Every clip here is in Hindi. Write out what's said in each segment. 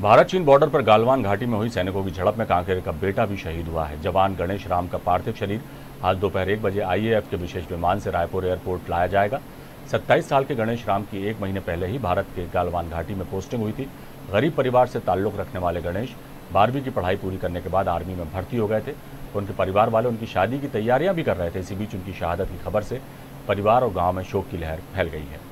भारत चीन बॉर्डर पर गालवान घाटी में हुई सैनिकों की झड़प में कांकेर का बेटा भी शहीद हुआ है। जवान गणेश राम का पार्थिव शरीर आज दोपहर 1 बजे आईएएफ के विशेष विमान से रायपुर एयरपोर्ट लाया जाएगा। 27 साल के गणेश राम की 1 महीने पहले ही भारत के गालवान घाटी में पोस्टिंग हुई थी। गरीब परिवार से ताल्लुक रखने वाले गणेश 12वीं की पढ़ाई पूरी करने के बाद आर्मी में भर्ती हो गए थे। उनके परिवार वाले उनकी शादी की तैयारियां भी कर रहे थे। इसी बीच उनकी शहादत की खबर से परिवार और गाँव में शोक की लहर फैल गई है।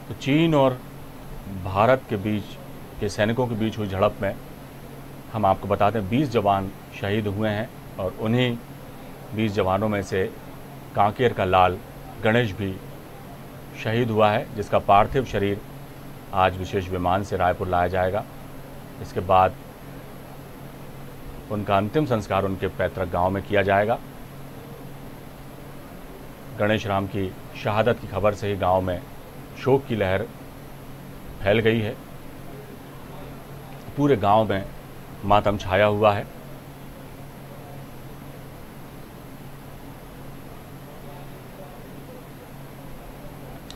तो चीन और भारत के बीच के सैनिकों के बीच हुई झड़प में हम आपको बताते हैं 20 जवान शहीद हुए हैं और उन्हीं 20 जवानों में से कांकेर का लाल गणेश भी शहीद हुआ है, जिसका पार्थिव शरीर आज विशेष विमान से रायपुर लाया जाएगा। इसके बाद उनका अंतिम संस्कार उनके पैतृक गांव में किया जाएगा। गणेश राम की शहादत की खबर से ही गांव में शोक की लहर फैल गई है। पूरे गांव में मातम छाया हुआ है।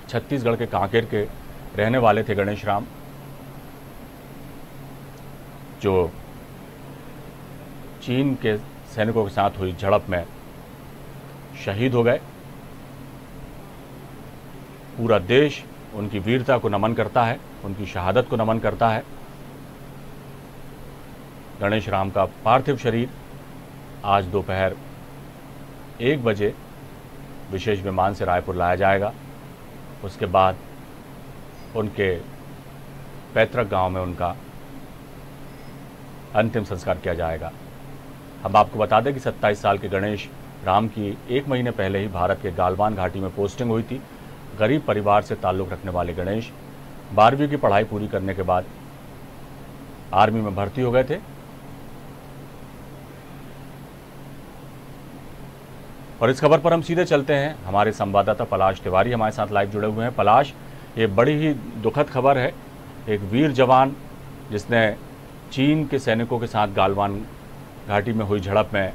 छत्तीसगढ़ के कांकेर के रहने वाले थे गणेश राम, जो चीन के सैनिकों के साथ हुई झड़प में शहीद हो गए। पूरा देश उनकी वीरता को नमन करता है, उनकी शहादत को नमन करता है। गणेश राम का पार्थिव शरीर आज दोपहर 1 बजे विशेष विमान से रायपुर लाया जाएगा। उसके बाद उनके पैतृक गांव में उनका अंतिम संस्कार किया जाएगा। हम आपको बता दें कि 27 साल के गणेश राम की 1 महीने पहले ही भारत के गालवान घाटी में पोस्टिंग हुई थी। गरीब परिवार से ताल्लुक़ रखने वाले गणेश 12वीं की पढ़ाई पूरी करने के बाद आर्मी में भर्ती हो गए थे और इस खबर पर हम सीधे चलते हैं। हमारे संवाददाता पलाश तिवारी हमारे साथ लाइव जुड़े हुए हैं। पलाश, ये बड़ी ही दुखद खबर है। एक वीर जवान जिसने चीन के सैनिकों के साथ गालवान घाटी में हुई झड़प में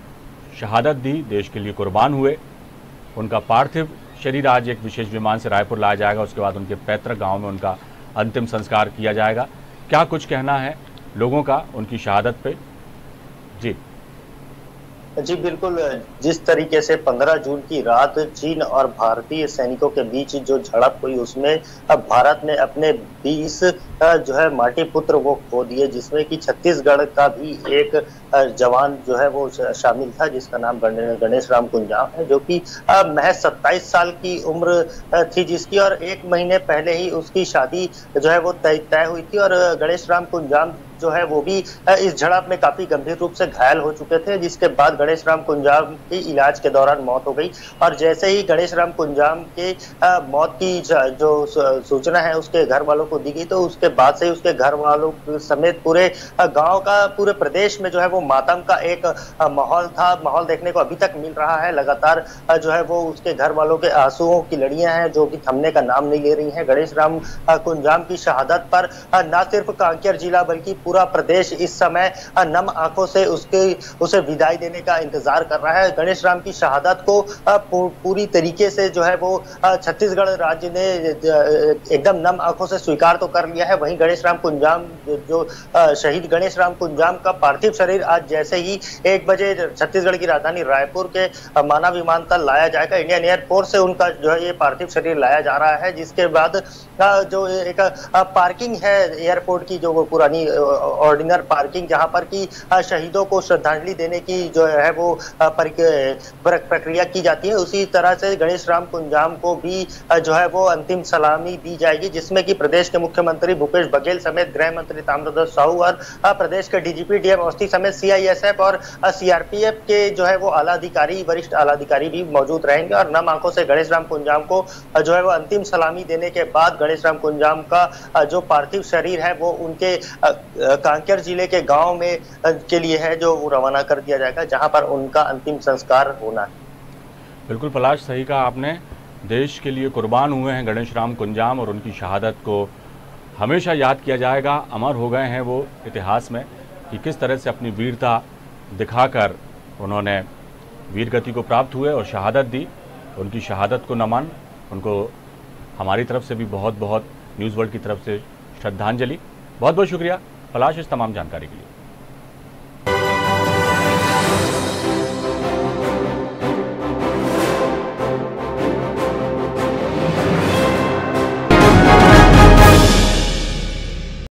शहादत दी, देश के लिए कुर्बान हुए। उनका पार्थिव शरीर आज एक विशेष विमान से रायपुर लाया जाएगा। उसके बाद उनके पैतृक गांव में उनका अंतिम संस्कार किया जाएगा। क्या कुछ कहना है लोगों का उनकी शहादत पे? जी बिल्कुल, जिस तरीके से 15 जून की रात चीन और भारतीय सैनिकों के बीच जो झड़प हुई, उसमें अब भारत ने अपने 20 जो है माटी पुत्र वो खो दिए, जिसमें कि छत्तीसगढ़ का भी एक जवान जो है वो शामिल था, जिसका नाम गणेश राम कुंजाम है, जो कि महज 27 साल की उम्र थी जिसकी, और 1 महीने पहले ही उसकी शादी जो है वो तय हुई थी। और गणेश राम कुंजाम जो है वो भी इस झड़प में काफी गंभीर रूप से घायल हो चुके थे, जिसके बाद गणेश राम कुंजाम की इलाज के दौरान मौत हो गई। और जैसे ही गणेश राम कुंजाम के मौत की जो सूचना है उसके घर वालों को दी गई, तो उसके बाद से ही उसके घर वालों समेत पूरे गांव का, पूरे प्रदेश में जो है वो मातम का एक माहौल था। माहौल देखने को अभी तक मिल रहा है। लगातार जो है वो उसके घर वालों के आंसुओं की लड़ियां हैं जो कि थमने का नाम नहीं ले रही हैं। गणेश राम कुंजाम की शहादत पर न सिर्फ कांकेर जिला बल्कि पूरा प्रदेश इस समय नम आंखों से उसे विदाई देने का इंतजार कर रहा है। गणेश राम की शहादत को पूरी तरीके से जो है वो छत्तीसगढ़ राज्य ने एकदम नम आंखों से स्वीकार तो कर लिया है। वहीं गणेश राम कुंजाम जो शहीद गणेश राम कुंजाम का पार्थिव शरीर आज जैसे ही 1 बजे छत्तीसगढ़ की राजधानी रायपुर के माना विमानतल लाया जाएगा। इंडियन एयरपोर्ट से उनका जो है ये पार्थिव शरीर लाया जा रहा है, जिसके बाद जो एक पार्किंग है एयरपोर्ट की, जो वो पुरानी ऑर्डिनर पार्किंग, जहां पर की शहीदों को श्रद्धांजलि देने की जो है वो प्रक्रिया की जाती है, उसी तरह से गणेश राम कुंजाम को भी जो है वो अंतिम सलामी दी जाएगी, जिसमें कि प्रदेश के मुख्यमंत्री भूपेश बघेल समेत गृह मंत्री ताम्रध्वज साहू और प्रदेश के डीजीपी डीएम अवस्थी समेत सीआईएसएफ और सीआरपीएफ के जो है वो आला अधिकारी, वरिष्ठ आला अधिकारी भी मौजूद रहेंगे। और नम आंखों से गणेश राम कुंजाम को जो है वो अंतिम सलामी देने के बाद गणेश राम कुंजाम का जो पार्थिव शरीर है वो उनके कांकेर जिले के गांव में के लिए है, जो वो रवाना कर दिया जाएगा, जहां पर उनका अंतिम संस्कार होना है। बिल्कुल पलाश, सही कहा आपने। देश के लिए कुर्बान हुए हैं गणेश राम कुंजाम और उनकी शहादत को हमेशा याद किया जाएगा, अमर हो गए हैं वो इतिहास में कि किस तरह से अपनी वीरता दिखाकर उन्होंने वीरगति को प्राप्त हुए और शहादत दी। उनकी शहादत को नमन, उनको हमारी तरफ से भी बहुत बहुत न्यूज़ वर्ल्ड की तरफ से श्रद्धांजलि। बहुत बहुत शुक्रिया पलाश इस तमाम जानकारी के लिए।